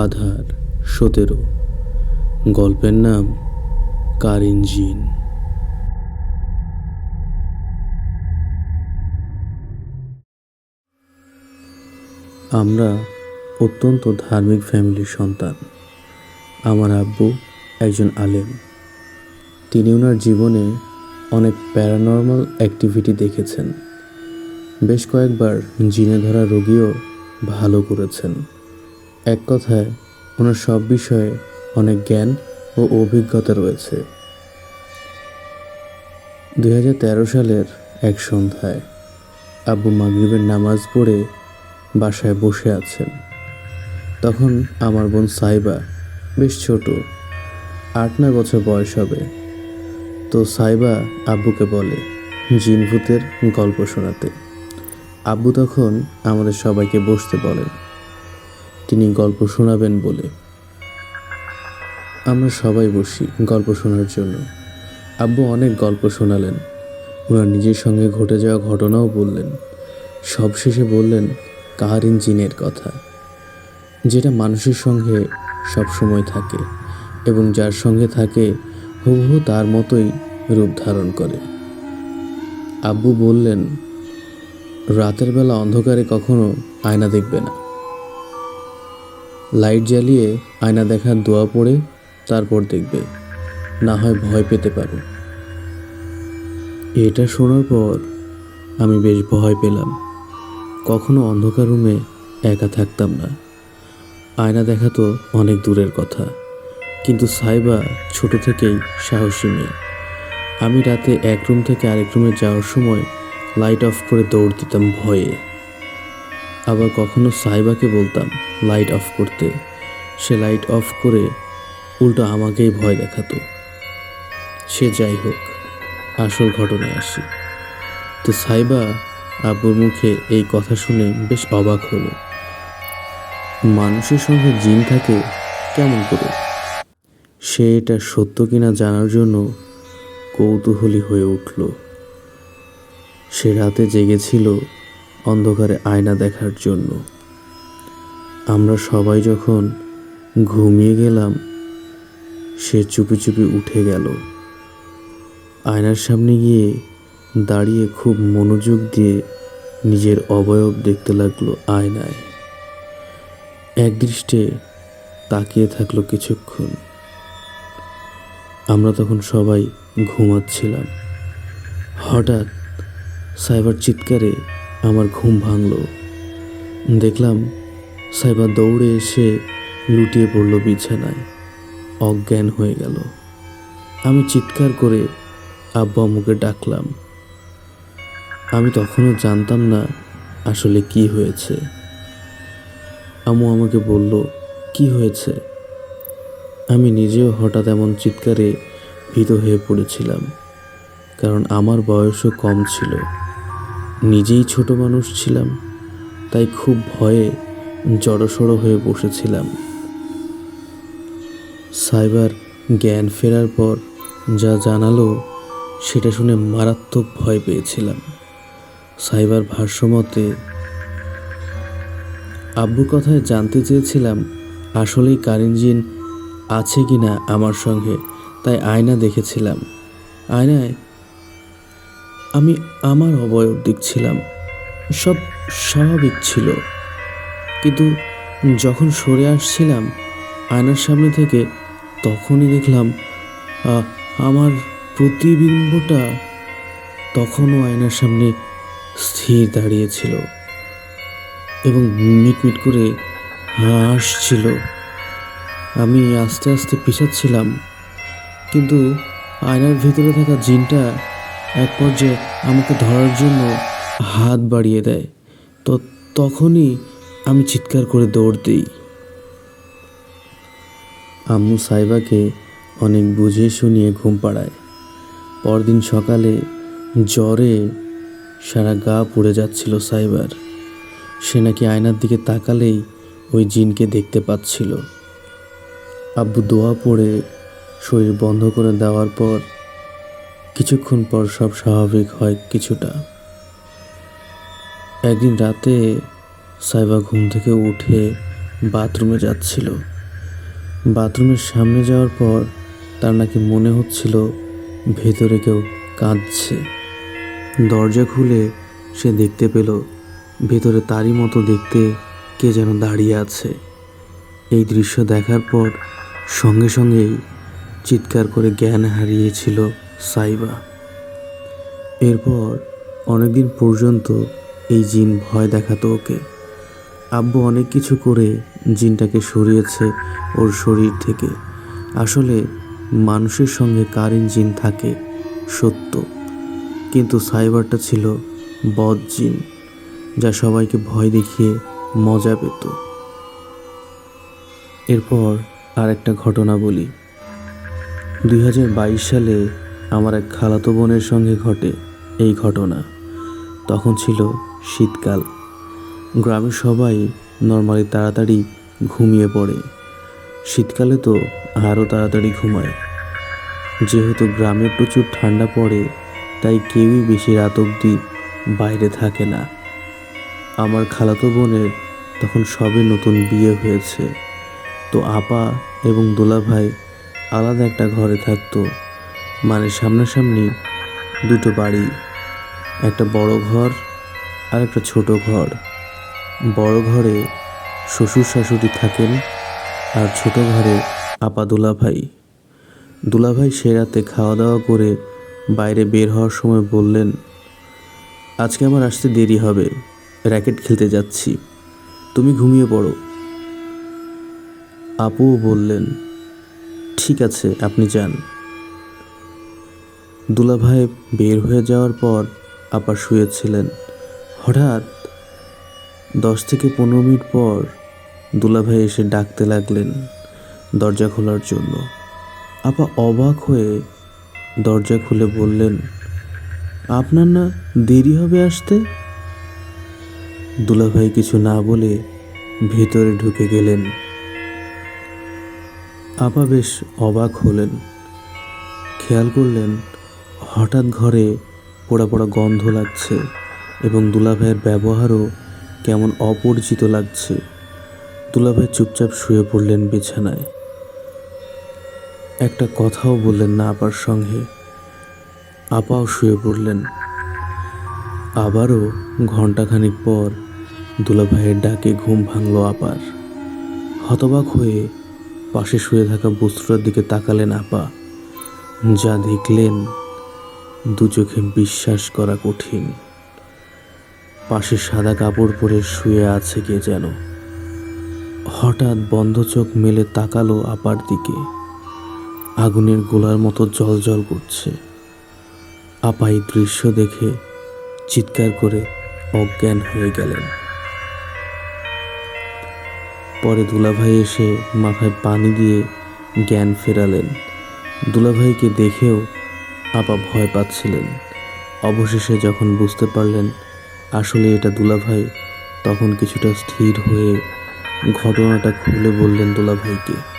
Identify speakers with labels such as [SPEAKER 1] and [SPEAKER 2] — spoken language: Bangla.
[SPEAKER 1] আধার ১৭। গল্পের নাম কারিন জিন। আমরা অত্যন্ত ধার্মিক ফ্যামিলির সন্তান। আমার আব্বু একজন আলেম। তিনি ওনার জীবনে অনেক প্যারানর্মাল অ্যাক্টিভিটি দেখেছেন। বেশ কয়েকবার জিনে ধরা রোগীও ভালো করেছেন। এক কথায় ওনার সব বিষয়ে অনেক জ্ঞান ও অভিজ্ঞতা রয়েছে। ২০১৩ সালের এক সন্ধ্যায় আব্বু মাগরিবের নামাজ পড়ে বাসায় বসে আছেন। তখন আমার বোন সাইবা বেশ ছোট, ৮-৯ বছর বয়স হবে। তো সাইবা আব্বুকে বলে জিন ভূতের গল্প শোনাতে। আব্বু তখন আমাদের সবাইকে বসতে বলেন, তিনি গল্প শোনাবেন বলে। আমরা সবাই বসি গল্প শোনার জন্য। আব্বু অনেক গল্প শোনালেন, ওনার নিজের সঙ্গে ঘটে যাওয়া ঘটনাও বললেন। সবশেষে বললেন কারিন জিনের কথা, যেটা মানুষের সঙ্গে সবসময় থাকে এবং যার সঙ্গে থাকে হুবহু তার মতোই রূপ ধারণ করে। আব্বু বললেন, রাতের বেলা অন্ধকারে কখনো আয়না দেখবে না। লাইট জ্বালিয়ে আয়না দেখার দোয়া পড়ে তারপর দেখবে, না হয় ভয় পেতে পারো। এটা শোনার পর আমি বেশ ভয় পেলাম। কখনো অন্ধকার রুমে একা থাকতাম না। আয়না দেখা তো অনেক দূরের কথা, কিন্তু সাইবা ছোট থেকেই সাহসী মেয়ে। আমি রাতে এক রুম থেকে আরেক রুমে যাওয়ার সময় লাইট অফ করে দৌড় দিতাম ভয়ে। আবার কখনো সাইবাকে বলতাম লাইট অফ করতে, সে লাইট অফ করে উল্টো আমাকেই ভয় দেখাতো। সে যাই হোক, আসল ঘটনায় আসি। তো সাইবা আব্বুর মুখে এই কথা শুনে বেশ অবাক হলো। মানুষের সঙ্গে জিন থাকে কেমন করে? সে এটা সত্য কিনা জানার জন্য কৌতূহলী হয়ে উঠল। সে রাতে জেগেছিল অন্ধকারে আয়না দেখার জন্য। আমরা সবাই যখন ঘুমিয়ে গেলাম, সে চুপি চুপি উঠে গেল। আয়নার সামনে গিয়ে দাঁড়িয়ে খুব মনোযোগ দিয়ে নিজের অবয়ব দেখতে লাগলো আয়নায়। একদৃষ্টে তাকিয়ে থাকলো কিছুক্ষণ। আমরা তখন সবাই ঘুমাচ্ছিলাম। হঠাৎ সাইবার চিৎকারে আমার ঘুম ভাঙল। দেখলাম সাইবার দৌড়ে এসে লুটিয়ে পড়ল বিছানায়, অজ্ঞান হয়ে গেল। আমি চিৎকার করে আব্বু আম্মুকে ডাকলাম। আমি তখনও জানতাম না আসলে কি হয়েছে। আম্মু আমাকে বলল, কি হয়েছে? আমি নিজেও হঠাৎ এমন চিৎকারে ভীত হয়ে পড়েছিলাম, কারণ আমার বয়সও কম ছিল, নিজেই ছোট মানুষ ছিলাম, তাই খুব ভয়ে জড়সড় হয়ে বসেছিলাম। সাইবার জ্ঞান ফেরার পর যা জানালো সেটা শুনে মারাত্মক ভয় পেয়েছিলাম। সাইবার ভাষ্যমতে, আব্বুর কথায় জানতে চেয়েছিলাম আসলেই কারিন জিন আছে কিনা আমার সঙ্গে, তাই আয়না দেখেছিলাম। আয়নায় আমি আমার অবয়ব দেখছিলাম, সব স্বাভাবিক ছিল। কিন্তু যখন সরে আসছিলাম আয়নার সামনে থেকে, তখনই দেখলাম আমার প্রতিবিম্বটা তখনও আয়নার সামনে স্থির দাঁড়িয়েছিল এবং মিটমিট করে হাসছিল। আমি আস্তে আস্তে পিছাচ্ছিলাম, কিন্তু আয়নার ভিতরে থাকা জিনটা এক পর্যায়ে আমাকে ধরার জন্য হাত বাড়িয়ে দেয়। তো তখনই আমি চিৎকার করে দৌড় দিই। আম্মু সাইবাকে অনেক বুঝিয়ে শুনিয়ে ঘুম পাড়ায়। পরদিন সকালে জ্বরে সারা গা পুড়ে যাচ্ছিল সাইবার। সে নাকি আয়নার দিকে তাকালেই ওই জিনকে দেখতে পাচ্ছিল। আব্বু দোয়া পড়ে শরীর বন্ধ করে দেওয়ার পর কিছুক্ষণ পর সব স্বাভাবিক হয় কিছুটা। একদিন রাতে সাইবা ঘুম থেকে উঠে বাথরুমে যাচ্ছিল। বাথরুমের সামনে যাওয়ার পর তার নাকি মনে হচ্ছিল ভেতরে কেউ কাঁদছে। দরজা খুলে সে দেখতে পেল ভেতরে তারই মতো দেখতে কে যেন দাঁড়িয়ে আছে। এই দৃশ্য দেখার পর সঙ্গে সঙ্গেই চিৎকার করে জ্ঞান হারিয়েছিল সাইবা। এরপর অনেকদিন পর্যন্ত এই জিন ভয় দেখাতো ওকে। আব্বু অনেক কিছু করে জিনটাকে সরিয়েছে ওর শরীর থেকে। আসলে মানুষের সঙ্গে কারিন জিন থাকে সত্য, কিন্তু সাইবারটা ছিল বদ জিন, যা সবাইকে ভয় দেখিয়ে মজা পেত। এরপর আর একটা ঘটনা বলি। 2022 সালে আমার এক খালাতো বোনের সঙ্গে ঘটে এই ঘটনা। তখন ছিল শীতকাল। গ্রামের সবাই নর্মালি তাড়াতাড়ি ঘুমিয়ে পড়ে। শীতকালে তো আরও তাড়াতাড়ি ঘুমায়। যেহেতু গ্রামে প্রচুর ঠান্ডা পড়ে, তাই কেউই বেশি রাত অবধি বাইরে থাকে না। আমার খালাতো বোনের তখন সবে নতুন বিয়ে হয়েছে, তো আপা এবং দুলাভাই আলাদা একটা ঘরে থাকতো। মানে সামনাসামনি দুটো বাড়ি, একটা বড় ঘর আর একটা ছোট ঘর। বড় ঘরে শ্বশুর শাশুড়ি থাকেন, আর ছোট ঘরে আপা দুলাভাই। দুলাভাই সে রাতে খাওয়া দাওয়া করে বাইরে বের হওয়ার সময় বললেন, আজকে আমার আসতে দেরি হবে, র্যাকেট খেলতে যাচ্ছি, তুমি ঘুমিয়ে পড়ো। আপুও বললেন, ঠিক আছে আপনি যান। দুলাভাই বের হয়ে যাওয়ার পর আপা শুয়েছিলেন। হঠাৎ 10 থেকে 15 মিনিট পর দুলাভাই এসে ডাকতে লাগলেন দরজা খোলার জন্য। আপা অবাক হয়ে দরজা খুলে বললেন, আপনার না দেরি হবে আসতে? দুলাভাই কিছু না বলে ভেতরে ঢুকে গেলেন। আপা বেশ অবাক হলেন। খেয়াল করলেন হঠাৎ ঘরে পোড়া পোড়া গন্ধ লাগছে এবং দুলাভাইয়ের ব্যবহারও কেমন অপরিচিত লাগছে। দুলাভাই চুপচাপ শুয়ে পড়লেন বিছানায়। একটা কথাও বললেন না আপার সঙ্গে। আপাও শুয়ে পড়লেন। আবারও ঘণ্টাখানিক পর দুলাভাইয়ের ডাকে ঘুম ভাঙল আপার। হতবাক হয়ে পাশে শুয়ে থাকা বস্তুটার দিকে তাকালেন আপা। যা দেখলেন দু চোখে বিশ্বাস করা কঠিন। পাশে সাদা কাপড় পরে শুয়ে আছে কে যেন। হঠাৎ বন্ধ চোখ মেলে তাকালো আপার দিকে। আগুনের গোলার মতো জ্বলজ্বল করছে। আপা এই দৃশ্য দেখে চিৎকার করে অজ্ঞান হয়ে গেলেন। পরে দুলাভাই এসে মাথায় পানি দিয়ে জ্ঞান ফেরালেন। দুলাভাইকে দেখেও আপা ভয় পাচ্ছিলেন। অবশেষে যখন বুঝতে পারলেন আসলে এটা দুলাভাই, তখন কিছুটা স্থির হয়ে ঘটনাটা খুলে বললেন দুলাভাইকে।